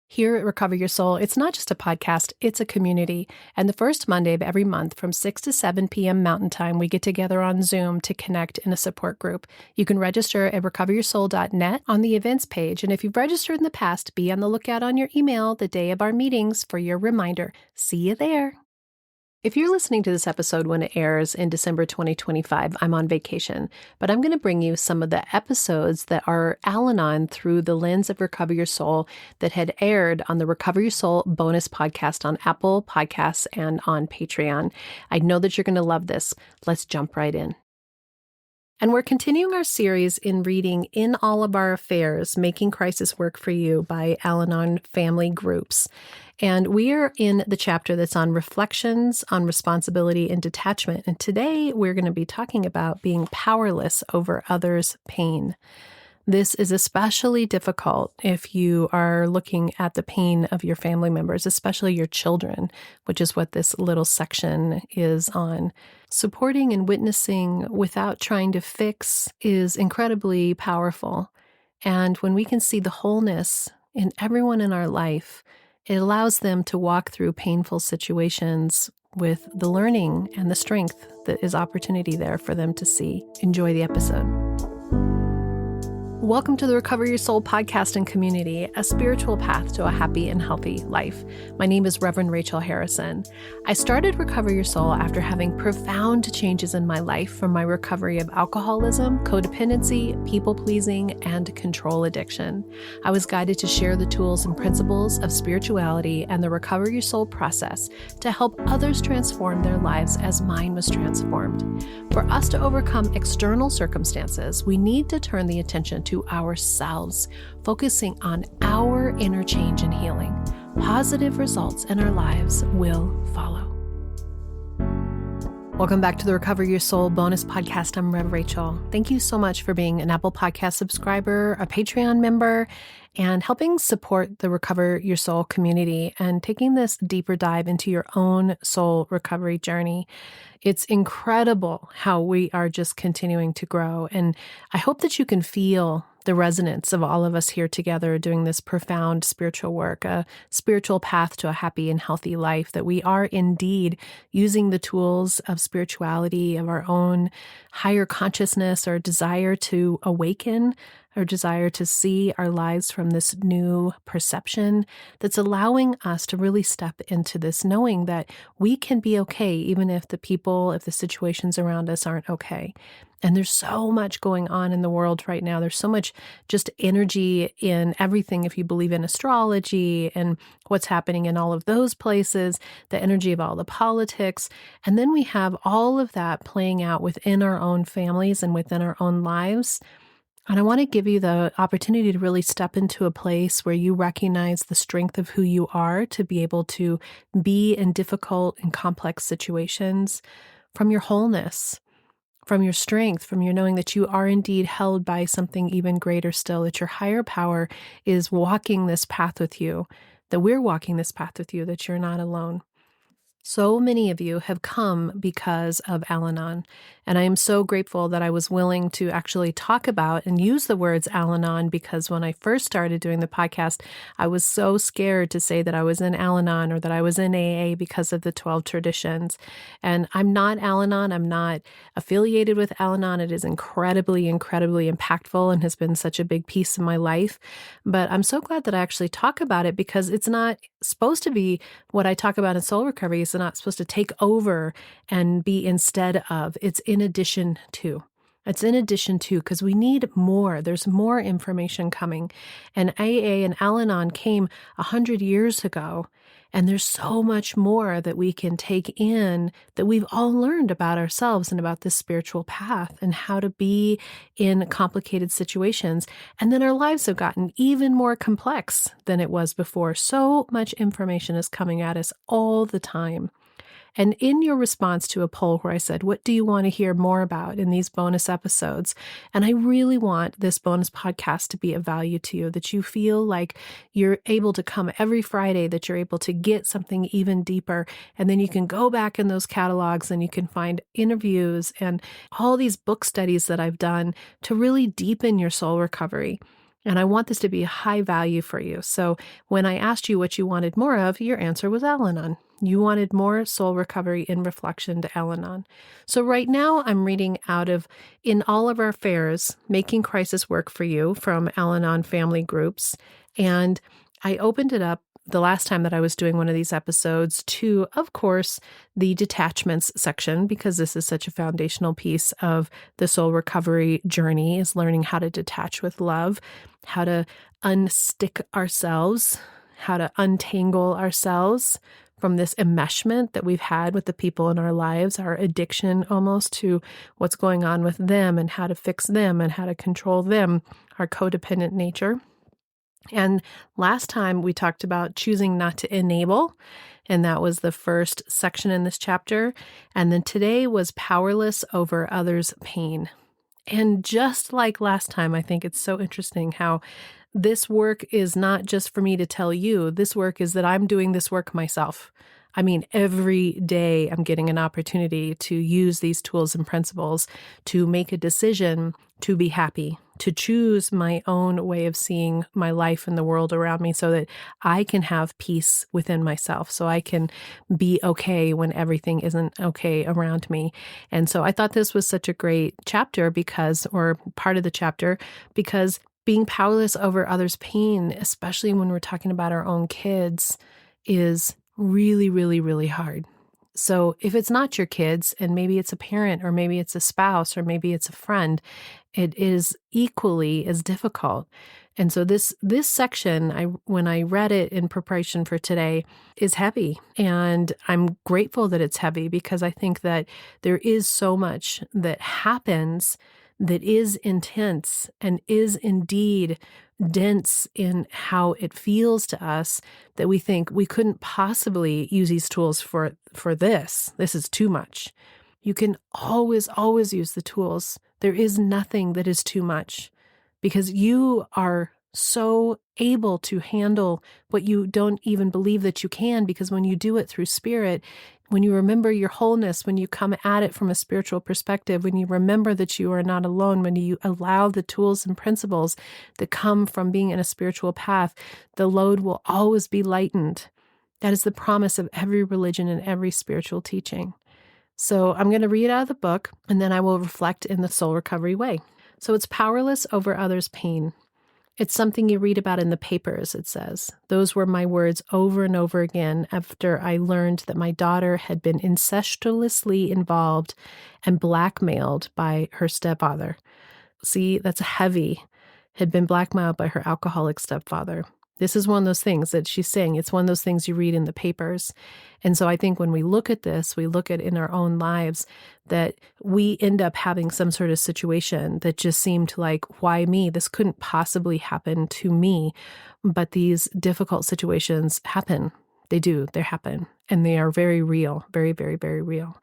Here at Recover Your Soul, it's not just a podcast, it's a community. And the first Monday of every month from 6 to 7 p.m. Mountain Time, we get together on Zoom to connect in a support group. You can register at recoveryoursoul.net on the events page. And if you've registered in the past, be on the lookout on your email the day of our meetings for your reminder. See you there. If you're listening to this episode when it airs in December 2025, I'm on vacation, but I'm going to bring you some of the episodes that are Al-Anon through the lens of Recover Your Soul that had aired on the Recover Your Soul bonus podcast on Apple Podcasts and on Patreon. I know that you're going to love this. Let's jump right in. And we're continuing our series in reading In All of Our Affairs, Making Crisis Work for You by Al-Anon Family Groups. And we are in the chapter that's on reflections on responsibility and detachment. And today we're going to be talking about being powerless over others' pain. This is especially difficult if you are looking at the pain of your family members, especially your children, which is what this little section is on. Supporting and witnessing without trying to fix is incredibly powerful. And when we can see the wholeness in everyone in our life, it allows them to walk through painful situations with the learning and the strength that is opportunity there for them to see. Enjoy the episode. Welcome to the Recover Your Soul podcast and community, a spiritual path to a happy and healthy life. My name is Reverend Rachel Harrison. I started Recover Your Soul after having profound changes in my life from my recovery of alcoholism, codependency, people-pleasing, and control addiction. I was guided to share the tools and principles of spirituality and the Recover Your Soul process to help others transform their lives as mine was transformed. For us to overcome external circumstances, we need to turn the attention to ourselves, focusing on our inner change and healing. Positive results in our lives will follow. Welcome back to the Recover Your Soul bonus podcast. I'm Rev Rachel. Thank you so much for being an Apple Podcast subscriber, a Patreon member, and helping support the Recover Your Soul community and taking this deeper dive into your own soul recovery journey. It's incredible how we are just continuing to grow. And I hope that you can feel the resonance of all of us here together doing this profound spiritual work, a spiritual path to a happy and healthy life, that we are indeed using the tools of spirituality, of our own higher consciousness, or desire to awaken, or desire to see our lives from this new perception that's allowing us to really step into this knowing that we can be okay, even if the people, if the situations around us aren't okay. And there's so much going on in the world right now. There's so much just energy in everything. If you believe in astrology and what's happening in all of those places, the energy of all the politics. And then we have all of that playing out within our own families and within our own lives. And I want to give you the opportunity to really step into a place where you recognize the strength of who you are to be able to be in difficult and complex situations from your wholeness, from your strength, from your knowing that you are indeed held by something even greater still, that your higher power is walking this path with you, that we're walking this path with you, that you're not alone. So many of you have come because of Al-Anon, and I am so grateful that I was willing to actually talk about and use the words Al-Anon, because when I first started doing the podcast, I was so scared to say that I was in Al-Anon or that I was in AA because of the 12 traditions. And I'm not Al-Anon. I'm not affiliated with Al-Anon. It is incredibly, incredibly impactful and has been such a big piece of my life. But I'm so glad that I actually talk about it, because it's not supposed to be what I talk about in soul recovery. It's not supposed to take over and be instead of. It's in addition to. It's in addition to, because we need more. There's more information coming. And AA and Al-Anon came 100 years ago. And there's so much more that we can take in that we've all learned about ourselves and about this spiritual path and how to be in complicated situations. And then our lives have gotten even more complex than it was before. So much information is coming at us all the time. And in your response to a poll where I said, what do you want to hear more about in these bonus episodes? And I really want this bonus podcast to be of value to you, that you feel like you're able to come every Friday, that you're able to get something even deeper. And then you can go back in those catalogs and you can find interviews and all these book studies that I've done to really deepen your soul recovery. And I want this to be a high value for you. So when I asked you what you wanted more of, your answer was Al-Anon. You wanted more soul recovery in reflection to Al-Anon. So right now I'm reading out of In All of Our Affairs, Making Crisis Work for You from Al-Anon family groups. And I opened it up the last time that I was doing one of these episodes to, of course, the detachments section, because this is such a foundational piece of the soul recovery journey, is learning how to detach with love, how to unstick ourselves, how to untangle ourselves from this enmeshment that we've had with the people in our lives, our addiction almost to what's going on with them and how to fix them and how to control them, our codependent nature. And last time we talked about choosing not to enable, and that was the first section in this chapter. And then today was powerless over others' pain. And just like last time, I think it's so interesting how this work is not just for me to tell you. This work is that I'm doing this work myself. I mean, every day I'm getting an opportunity to use these tools and principles to make a decision to be happy, to choose my own way of seeing my life and the world around me so that I can have peace within myself, so I can be okay when everything isn't okay around me. And so I thought this was such a great chapter or part of the chapter, because being powerless over others' pain, especially when we're talking about our own kids, is really, really, really hard. So if it's not your kids, and maybe it's a parent, or maybe it's a spouse, or maybe it's a friend, it is equally as difficult. And so this section, when I read it in preparation for today, is heavy. And I'm grateful that it's heavy, because I think that there is so much that happens that is intense and is indeed dense in how it feels to us, that we think we couldn't possibly use these tools for this. This is too much. You can always, always use the tools. There is nothing that is too much, because you are so able to handle what you don't even believe that you can, because when you do it through spirit, when you remember your wholeness, when you come at it from a spiritual perspective, when you remember that you are not alone, when you allow the tools and principles that come from being in a spiritual path, the load will always be lightened. That is the promise of every religion and every spiritual teaching. So I'm going to read out of the book, and then I will reflect in the soul recovery way. So it's powerless over others' pain. It's something you read about in the papers, it says. Those were my words over and over again after I learned that my daughter had been incestuously involved and blackmailed by her stepfather. See, that's heavy. Had been blackmailed by her alcoholic stepfather. This is one of those things that she's saying. It's one of those things you read in the papers. And so I think when we look at this, we look at in our own lives that we end up having some sort of situation that just seemed like, why me? This couldn't possibly happen to me. But these difficult situations happen. They do. They happen. And they are very real. Very, very, very real.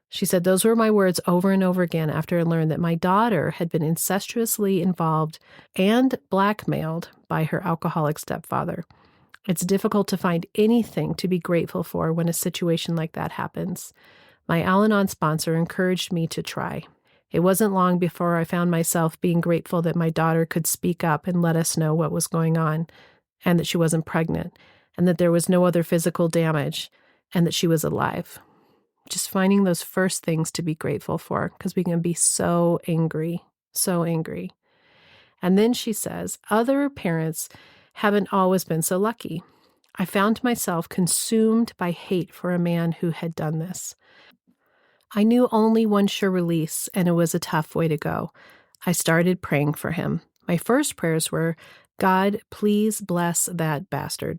She said, those were my words over and over again after I learned that my daughter had been incestuously involved and blackmailed by her alcoholic stepfather. It's difficult to find anything to be grateful for when a situation like that happens. My Al-Anon sponsor encouraged me to try. It wasn't long before I found myself being grateful that my daughter could speak up and let us know what was going on, and that she wasn't pregnant, and that there was no other physical damage, and that she was alive. Just finding those first things to be grateful for, because we can be so angry, so angry. And then she says, other parents haven't always been so lucky. I found myself consumed by hate for a man who had done this. I knew only one sure release, and it was a tough way to go. I started praying for him. My first prayers were, God, please bless that bastard.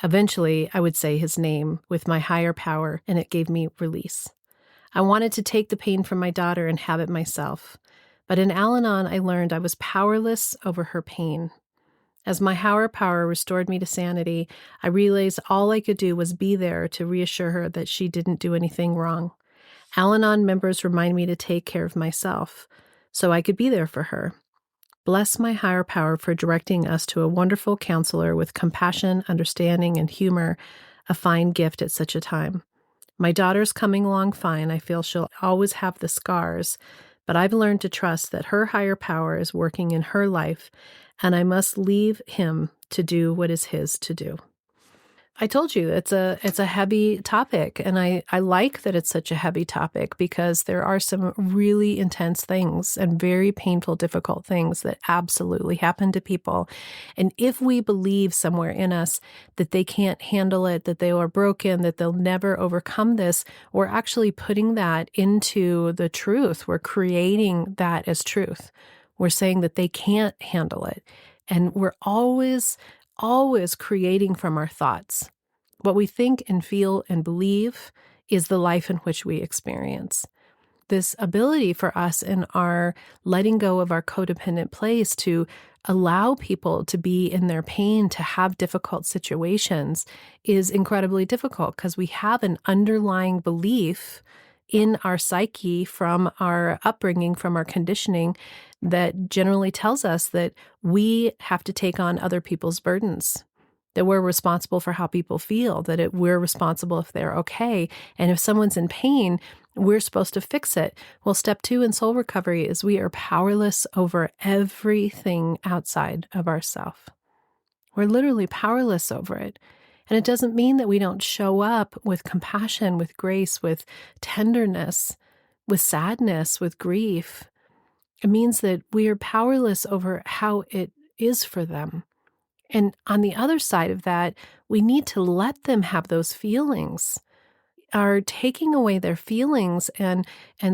Eventually, I would say his name with my higher power, and it gave me release. I wanted to take the pain from my daughter and have it myself. But in Al-Anon, I learned I was powerless over her pain. As my higher power restored me to sanity, I realized all I could do was be there to reassure her that she didn't do anything wrong. Al-Anon members remind me to take care of myself, so I could be there for her. Bless my higher power for directing us to a wonderful counselor with compassion, understanding, and humor, a fine gift at such a time. My daughter's coming along fine. I feel she'll always have the scars, but I've learned to trust that her higher power is working in her life and I must leave him to do what is his to do. I told you it's a heavy topic, and I like that it's such a heavy topic because there are some really intense things and very painful, difficult things that absolutely happen to people. And if we believe somewhere in us that they can't handle it, that they are broken, that they'll never overcome this, we're actually putting that into the truth. We're creating that as truth. We're saying that they can't handle it. And we're always creating from our thoughts. What we think and feel and believe is the life in which we experience. This ability for us in our letting go of our codependent place to allow people to be in their pain, to have difficult situations is incredibly difficult because we have an underlying belief in our psyche from our upbringing, from our conditioning, that generally tells us that we have to take on other people's burdens, that we're responsible for how people feel, that we're responsible if they're okay. And if someone's in pain, we're supposed to fix it. Well, step 2 in soul recovery is we are powerless over everything outside of ourself. We're literally powerless over it. And it doesn't mean that we don't show up with compassion, with grace, with tenderness, with sadness, with grief. It means that we are powerless over how it is for them. And on the other side of that, we need to let them have those feelings. Are taking away their feelings and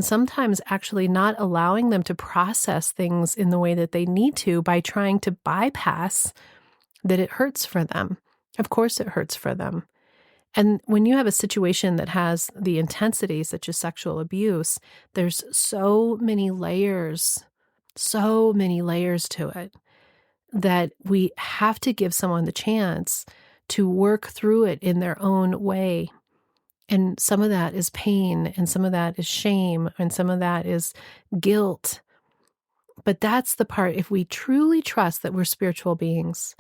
sometimes actually not allowing them to process things in the way that they need to by trying to bypass that it hurts for them. Of course it hurts for them. And when you have a situation that has the intensity, such as sexual abuse, there's so many layers to it that we have to give someone the chance to work through it in their own way. And some of that is pain, and some of that is shame, and some of that is guilt. But that's the part, if we truly trust that we're spiritual beings,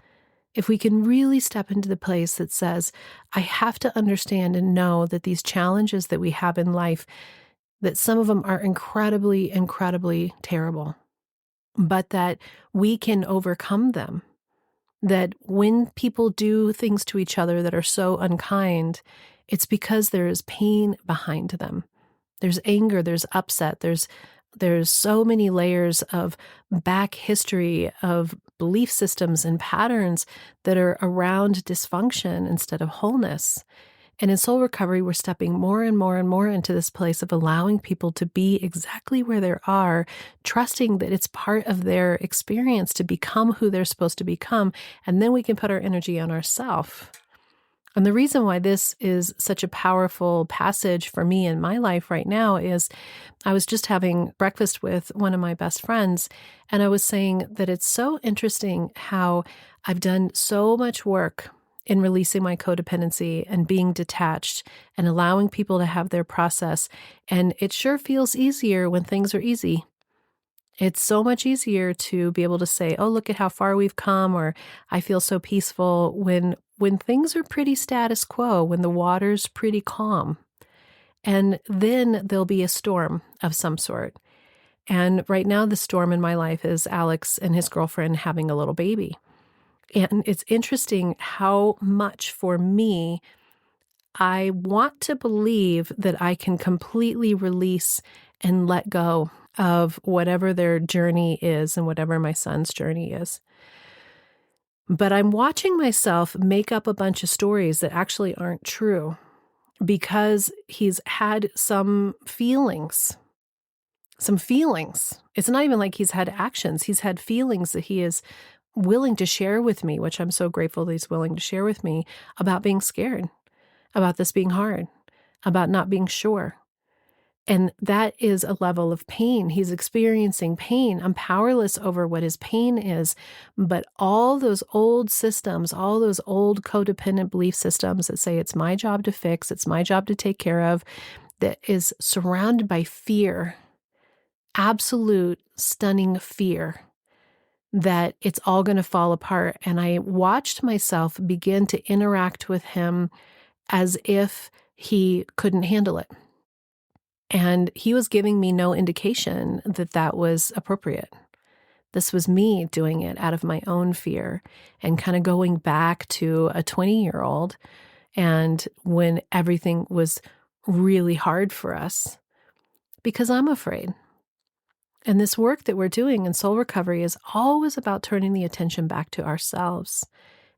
if we can really step into the place that says, I have to understand and know that these challenges that we have in life, that some of them are incredibly, incredibly terrible, but that we can overcome them. That when people do things to each other that are so unkind, it's because there is pain behind them. There's anger, there's upset, there's so many layers of back history of belief systems and patterns that are around dysfunction instead of wholeness. And in soul recovery, we're stepping more and more and more into this place of allowing people to be exactly where they are, trusting that it's part of their experience to become who they're supposed to become. And then we can put our energy on ourselves. And the reason why this is such a powerful passage for me in my life right now is I was just having breakfast with one of my best friends, and I was saying that it's so interesting how I've done so much work in releasing my codependency and being detached and allowing people to have their process. And it sure feels easier when things are easy. It's so much easier to be able to say, oh, look at how far we've come, or I feel so peaceful when things are pretty status quo, when the water's pretty calm. And then there'll be a storm of some sort. And right now the storm in my life is Alex and his girlfriend having a little baby. And it's interesting how much for me, I want to believe that I can completely release and let go of whatever their journey is and whatever my son's journey is. But I'm watching myself make up a bunch of stories that actually aren't true because he's had some feelings. It's not even like he's had actions. He's had feelings that he is willing to share with me, which I'm so grateful that he's willing to share with me, about being scared, about this being hard, about not being sure. And that is a level of pain. He's experiencing pain. I'm powerless over what his pain is. But all those old systems, all those old codependent belief systems that say it's my job to fix, it's my job to take care of, that is surrounded by fear, absolute stunning fear that it's all going to fall apart. And I watched myself begin to interact with him as if he couldn't handle it. And he was giving me no indication that that was appropriate, This was me doing it out of my own fear and kind of going back to a 20-year-old and when everything was really hard for us because I'm afraid. And this work that we're doing in soul recovery is always about turning the attention back to ourselves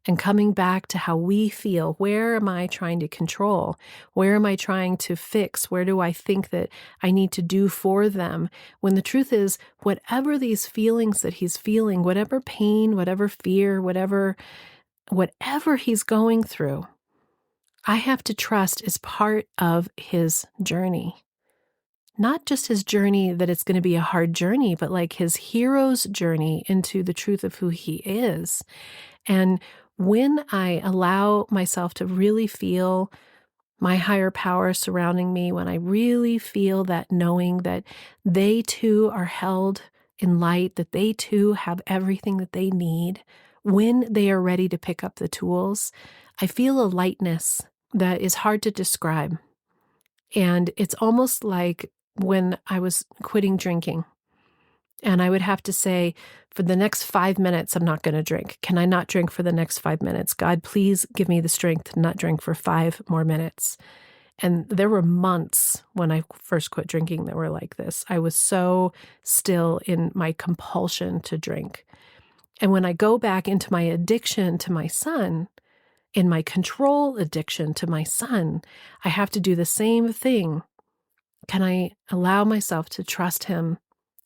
and coming back to how we feel. Where am I trying to control? Where am I trying to fix? Where do I think that I need to do for them? When the truth is, whatever these feelings that he's feeling, whatever pain, whatever fear, whatever he's going through, I have to trust is part of his journey. Not just his journey that it's going to be a hard journey, but like his hero's journey into the truth of who he is. And when I allow myself to really feel my higher power surrounding me, when I really feel that knowing that they too are held in light, that they too have everything that they need, when they are ready to pick up the tools, I feel a lightness that is hard to describe. And it's almost like when I was quitting drinking. And I would have to say, for the next 5 minutes, I'm not going to drink. Can I not drink for the next 5 minutes? God, please give me the strength to not drink for 5 more minutes. And there were months when I first quit drinking that were like this. I was so still in my compulsion to drink. And when I go back into my addiction to my son, in my control addiction to my son, I have to do the same thing. Can I allow myself to trust him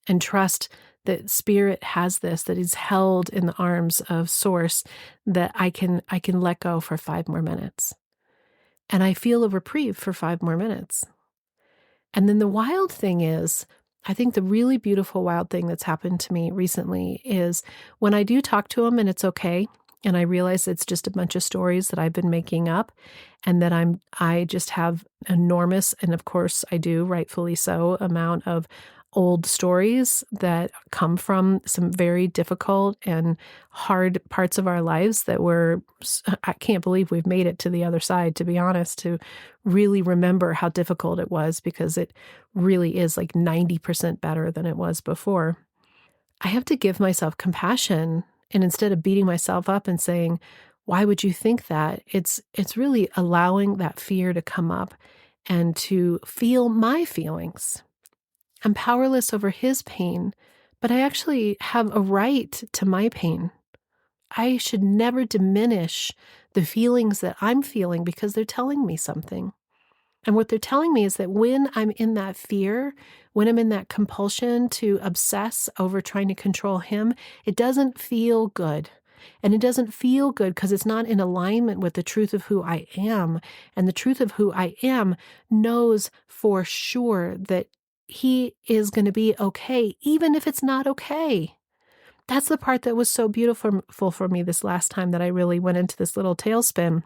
and trust that spirit has this, that is held in the arms of source, that I can let go for 5 more minutes? And I feel a reprieve for 5 more minutes. And then the wild thing is, I think the really beautiful wild thing that's happened to me recently is when I do talk to him and it's okay, and I realize it's just a bunch of stories that I've been making up and that I just have enormous, and of course I do, rightfully so, amount of old stories that come from some very difficult and hard parts of our lives that I can't believe we've made it to the other side, to be honest, to really remember how difficult it was, because it really is like 90% better than it was before. I have to give myself compassion. And instead of beating myself up and saying, why would you think that? It's really allowing that fear to come up and to feel my feelings. I'm powerless over his pain, but I actually have a right to my pain. I should never diminish the feelings that I'm feeling because they're telling me something. And what they're telling me is that when I'm in that fear, when I'm in that compulsion to obsess over trying to control him, it doesn't feel good. And it doesn't feel good because it's not in alignment with the truth of who I am. And the truth of who I am knows for sure that he is going to be okay, even if it's not okay. That's the part that was so beautiful for me this last time that I really went into this little tailspin.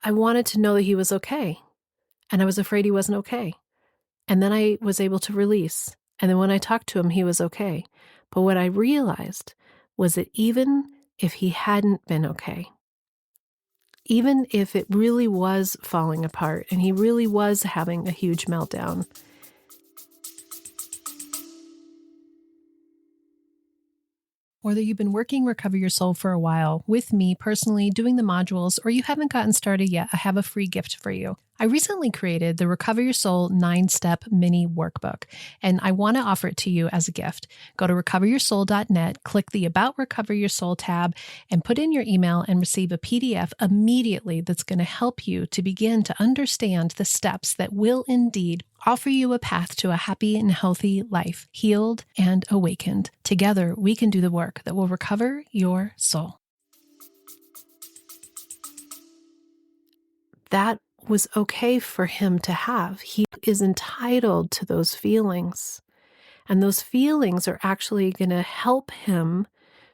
I wanted to know that he was okay. And I was afraid he wasn't okay. And then I was able to release. And then when I talked to him, he was okay. But what I realized was that even if he hadn't been okay, even if it really was falling apart and he really was having a huge meltdown, whether you've been working Recover Your Soul for a while, with me personally, doing the modules, or you haven't gotten started yet, I have a free gift for you. I recently created the Recover Your Soul 9-step mini workbook, and I want to offer it to you as a gift. Go to recoveryoursoul.net, click the About Recover Your Soul tab, and put in your email and receive a PDF immediately that's going to help you to begin to understand the steps that will indeed offer you a path to a happy and healthy life, healed and awakened. Together, we can do the work that will recover your soul. That was okay for him to have. He is entitled to those feelings. And those feelings are actually going to help him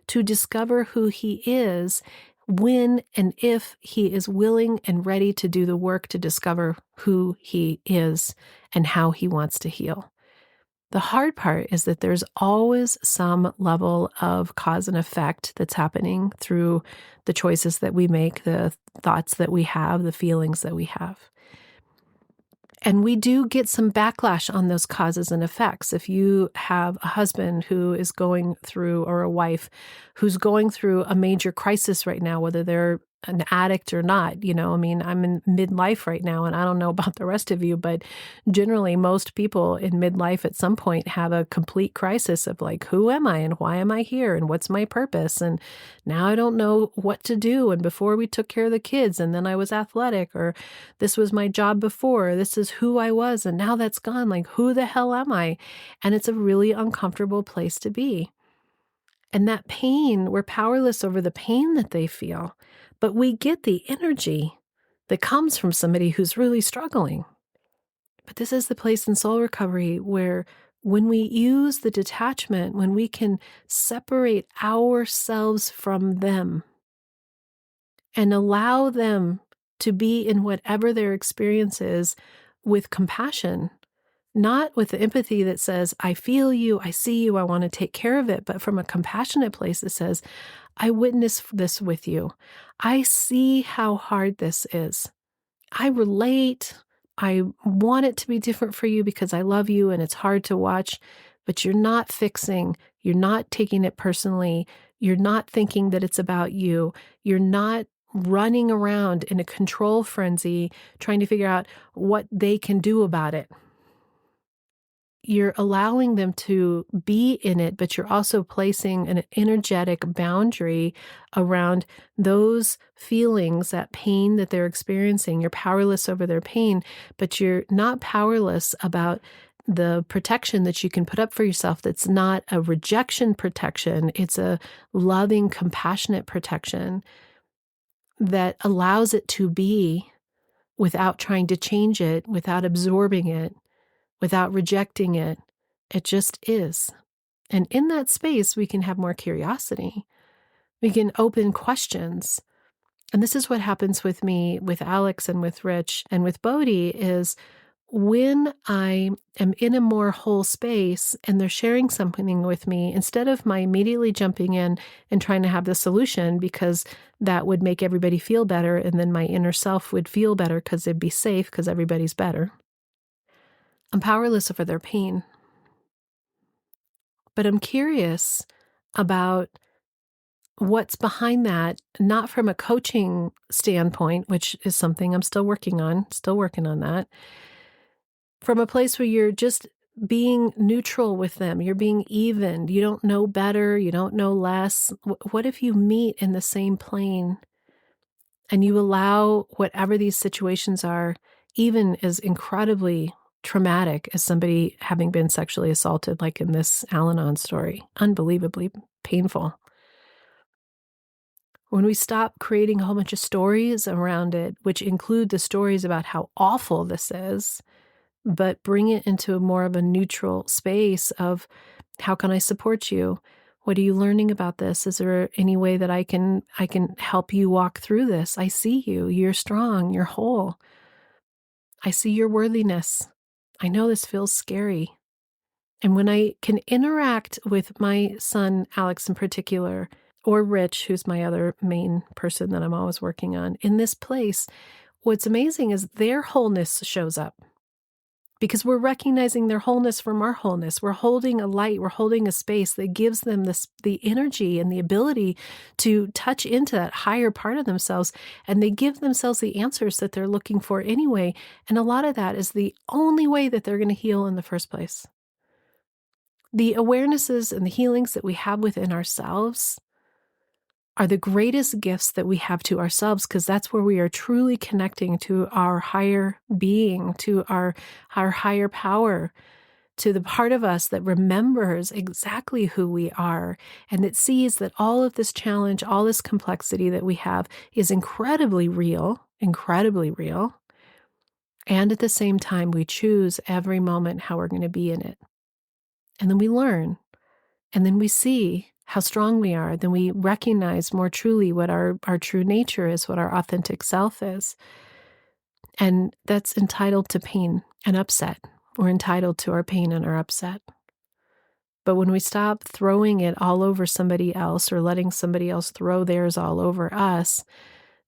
to discover who he is when and if he is willing and ready to do the work to discover who he is and how he wants to heal. The hard part is that there's always some level of cause and effect that's happening through the choices that we make, the thoughts that we have, the feelings that we have. And we do get some backlash on those causes and effects. If you have a husband who is going through, or a wife who's going through a major crisis right now, whether they're an addict or not, I mean, I'm in midlife right now, and I don't know about the rest of you, but generally most people in midlife at some point have a complete crisis of like, who am I and why am I here and what's my purpose? And now I don't know what to do. And before we took care of the kids, and then I was athletic, or this was my job before, this is who I was, and now that's gone. Like, who the hell am I? And it's a really uncomfortable place to be. And that pain, we're powerless over the pain that they feel, but we get the energy that comes from somebody who's really struggling. But this is the place in soul recovery where, when we use the detachment, when we can separate ourselves from them and allow them to be in whatever their experience is with compassion, not with the empathy that says, I feel you, I see you, I want to take care of it, but from a compassionate place that says, I witness this with you. I see how hard this is. I relate. I want it to be different for you because I love you and it's hard to watch, but you're not fixing. You're not taking it personally. You're not thinking that it's about you. You're not running around in a control frenzy trying to figure out what they can do about it. You're allowing them to be in it, but you're also placing an energetic boundary around those feelings, that pain that they're experiencing. You're powerless over their pain, but you're not powerless about the protection that you can put up for yourself. That's not a rejection protection. It's a loving, compassionate protection that allows it to be without trying to change it, without absorbing it, without rejecting it. It just is. And in that space, we can have more curiosity. We can open questions. And this is what happens with me, with Alex and with Rich and with Bodhi, is when I am in a more whole space and they're sharing something with me, instead of my immediately jumping in and trying to have the solution because that would make everybody feel better, and then my inner self would feel better because they'd be safe because everybody's better. I'm powerless over their pain. But I'm curious about what's behind that, not from a coaching standpoint, which is something I'm still working on that, from a place where you're just being neutral with them, you're being even, you don't know better, you don't know less. What if you meet in the same plane and you allow whatever these situations are, even as incredibly traumatic as somebody having been sexually assaulted, like in this Al-Anon story, unbelievably painful. When we stop creating a whole bunch of stories around it, which include the stories about how awful this is, but bring it into more of a neutral space of, how can I support you? What are you learning about this? Is there any way that I can help you walk through this? I see you. You're strong. You're whole. I see your worthiness. I know this feels scary. And when I can interact with my son, Alex in particular, or Rich, who's my other main person that I'm always working on, in this place, what's amazing is their wholeness shows up. Because we're recognizing their wholeness from our wholeness. We're holding a light, we're holding a space that gives them the energy and the ability to touch into that higher part of themselves, and they give themselves the answers that they're looking for anyway. And a lot of that is the only way that they're going to heal in the first place. The awarenesses and the healings that we have within ourselves are the greatest gifts that we have to ourselves, because that's where we are truly connecting to our higher being, to our higher power, to the part of us that remembers exactly who we are and that sees that all of this challenge, all this complexity that we have is incredibly real. And at the same time, we choose every moment how we're going to be in it. And then we learn. And then we see how strong we are. Then we recognize more truly what our true nature is, what our authentic self is. And that's entitled to pain and upset. We're entitled to our pain and our upset. But when we stop throwing it all over somebody else, or letting somebody else throw theirs all over us,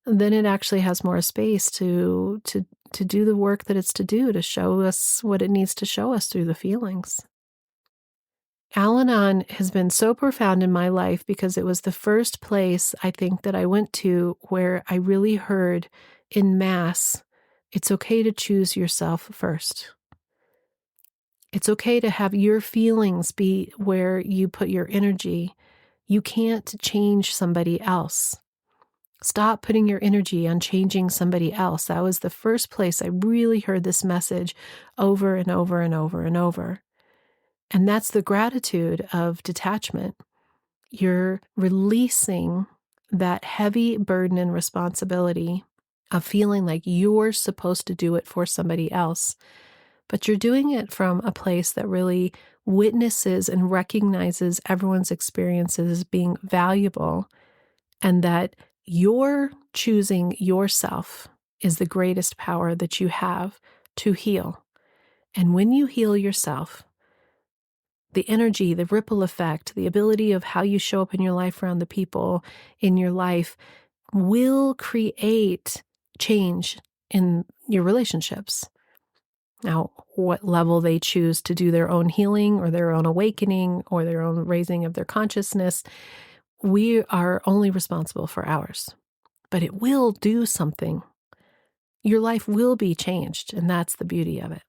then it actually has more space to to do the work that it's to do, to show us what it needs to show us through the feelings. Al-Anon has been so profound in my life because it was the first place I think that I went to where I really heard in mass, it's okay to choose yourself first. It's okay to have your feelings be where you put your energy. You can't change somebody else. Stop putting your energy on changing somebody else. That was the first place I really heard this message over and over and over and over. And that's the gratitude of detachment. You're releasing that heavy burden and responsibility of feeling like you're supposed to do it for somebody else. But you're doing it from a place that really witnesses and recognizes everyone's experiences as being valuable, and that your choosing yourself is the greatest power that you have to heal. And when you heal yourself, the energy, the ripple effect, the ability of how you show up in your life around the people in your life will create change in your relationships. Now, what level they choose to do their own healing or their own awakening or their own raising of their consciousness, we are only responsible for ours. But it will do something. Your life will be changed, and that's the beauty of it.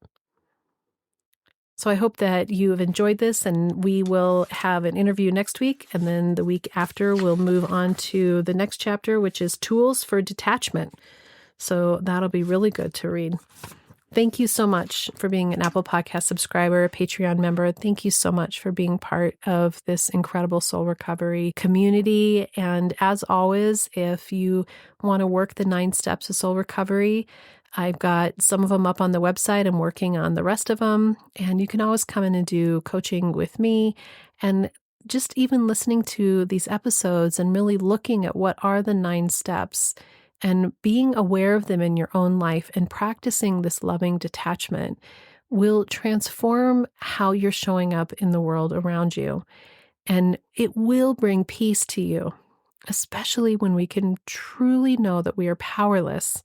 So I hope that you have enjoyed this, and we will have an interview next week, and then the week after we'll move on to the next chapter, which is Tools for Detachment. So that'll be really good to read. Thank you so much for being an Apple Podcast subscriber, a Patreon member. Thank you so much for being part of this incredible soul recovery community. And as always, if you want to work the 9 steps of soul recovery, I've got some of them up on the website. I'm working on the rest of them. And you can always come in and do coaching with me. And just even listening to these episodes and really looking at what are the 9 steps and being aware of them in your own life and practicing this loving detachment will transform how you're showing up in the world around you. And it will bring peace to you, especially when we can truly know that we are powerless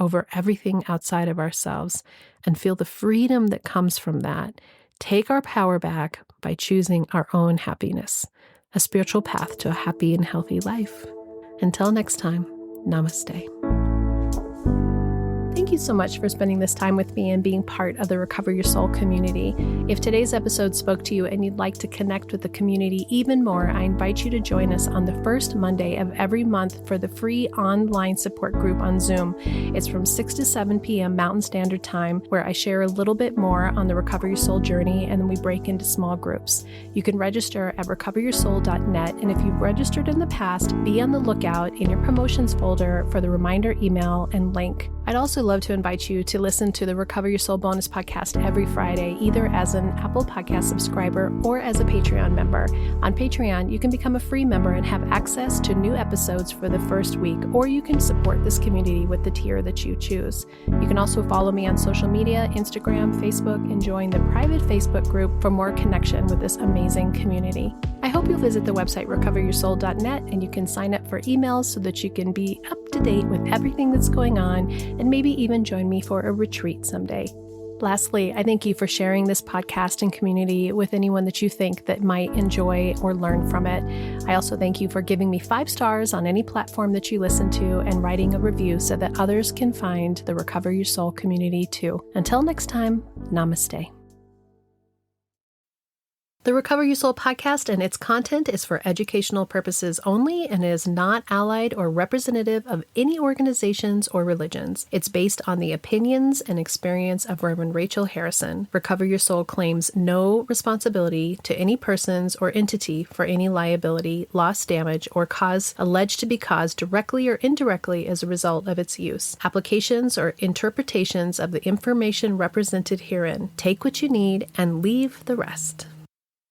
over everything outside of ourselves, and feel the freedom that comes from that. Take our power back by choosing our own happiness, a spiritual path to a happy and healthy life. Until next time, namaste. Thank you so much for spending this time with me and being part of the Recover Your Soul community. If today's episode spoke to you and you'd like to connect with the community even more, I invite you to join us on the first Monday of every month for the free online support group on Zoom. It's from 6 to 7 p.m. Mountain Standard Time, where I share a little bit more on the Recover Your Soul journey, and then we break into small groups. You can register at recoveryoursoul.net, and if you've registered in the past, be on the lookout in your promotions folder for the reminder email and link. I'd also love to invite you to listen to the Recover Your Soul bonus podcast every Friday, either as an Apple Podcast subscriber or as a Patreon member. On Patreon, you can become a free member and have access to new episodes for the first week, or you can support this community with the tier that you choose. You can also follow me on social media, Instagram, Facebook, and join the private Facebook group for more connection with this amazing community. I hope you'll visit the website recoveryoursoul.net, and you can sign up for emails so that you can be up to date with everything that's going on, and maybe even join me for a retreat someday. Lastly, I thank you for sharing this podcast and community with anyone that you think that might enjoy or learn from it. I also thank you for giving me 5 stars on any platform that you listen to and writing a review so that others can find the Recover Your Soul community too. Until next time, namaste. The Recover Your Soul podcast and its content is for educational purposes only and is not allied or representative of any organizations or religions. It's based on the opinions and experience of Reverend Rachel Harrison. Recover Your Soul claims no responsibility to any persons or entity for any liability, loss, damage, or cause alleged to be caused directly or indirectly as a result of its use. Applications or interpretations of the information represented herein. Take what you need and leave the rest.